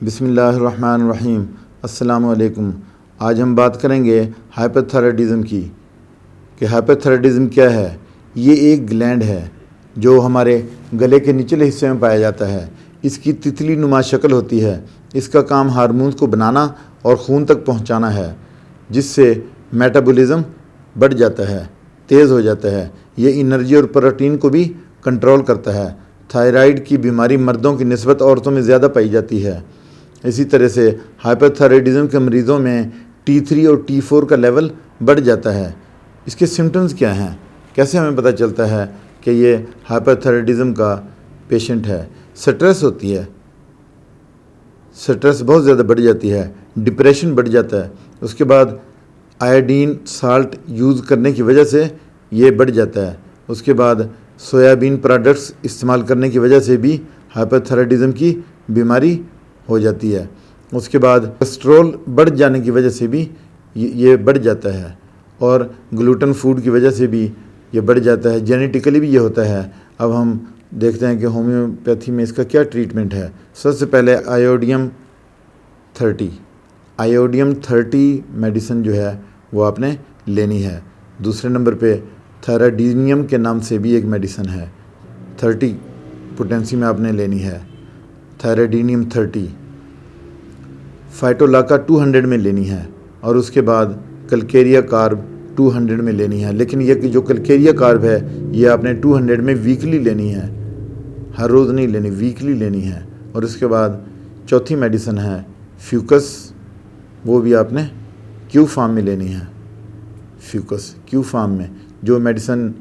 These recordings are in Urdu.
بسم اللہ الرحمن الرحیم۔ السلام علیکم۔ آج ہم بات کریں گے ہائپرتھائرائڈزم کی کہ ہائپرتھائرائڈزم کیا ہے۔ یہ ایک گلینڈ ہے جو ہمارے گلے کے نچلے حصے میں پایا جاتا ہے۔ اس کی تتلی نما شکل ہوتی ہے۔ اس کا کام ہارمونز کو بنانا اور خون تک پہنچانا ہے، جس سے میٹابولزم بڑھ جاتا ہے، تیز ہو جاتا ہے۔ یہ انرجی اور پروٹین کو بھی کنٹرول کرتا ہے۔ تھائرائیڈ کی بیماری مردوں کی نسبت عورتوں میں زیادہ پائی جاتی ہے۔ اسی طرح سے ہائپرتھائرائڈزم کے مریضوں میں T3 اور T4 کا لیول بڑھ جاتا ہے۔ اس کے سمٹمز کیا ہیں؟ کیسے ہمیں پتہ چلتا ہے کہ یہ ہائپرتھائرائڈزم کا پیشنٹ ہے؟ سٹریس ہوتی ہے، سٹریس بہت زیادہ بڑھ جاتی ہے، ڈپریشن بڑھ جاتا ہے۔ اس کے بعد آیوڈین سالٹ یوز کرنے کی وجہ سے یہ بڑھ جاتا ہے۔ اس کے بعد سویابین پروڈکٹس استعمال کرنے کی وجہ سے بھی ہائپرتھائرائڈزم کی بیماری ہو جاتی ہے۔ اس کے بعد کولیسٹرول بڑھ جانے کی وجہ سے بھی یہ بڑھ جاتا ہے، اور گلوٹن فوڈ کی وجہ سے بھی یہ بڑھ جاتا ہے۔ جینیٹیکلی بھی یہ ہوتا ہے۔ اب ہم دیکھتے ہیں کہ ہومیوپیتھی میں اس کا کیا ٹریٹمنٹ ہے۔ سب سے پہلے آیوڈیم 30 میڈیسن جو ہے وہ آپ نے لینی ہے۔ دوسرے نمبر پہ تھائرائیڈینیم کے نام سے بھی ایک میڈیسن ہے، 30 پوٹینسی میں آپ نے لینی ہے، تھائرائیڈینیم 30۔ فائٹولاکا 200 میں لینی ہے، اور اس کے بعد کلکیریا کارب 200 میں لینی ہے۔ لیکن یہ جو کلکیریا کارب ہے یہ آپ نے 200 میں ویکلی لینی ہے، ہر روز نہیں لینی، ویکلی لینی ہے۔ اور اس کے بعد چوتھی میڈیسن ہے فیوکس، وہ بھی آپ نے کیو فارم میں لینی ہے۔ فیوکس کیو فارم میں جو میڈیسن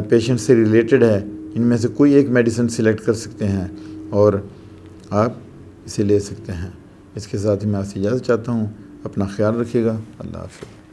پیشنٹ سے ریلیٹڈ ہے، ان میں سے کوئی ایک میڈیسن سلیکٹ کر سکتے ہیں اور آپ اسے لے سکتے ہیں۔ اس کے ساتھ ہی میں آپ سے اجازت چاہتا ہوں۔ اپنا خیال رکھیے گا۔ اللہ حافظ۔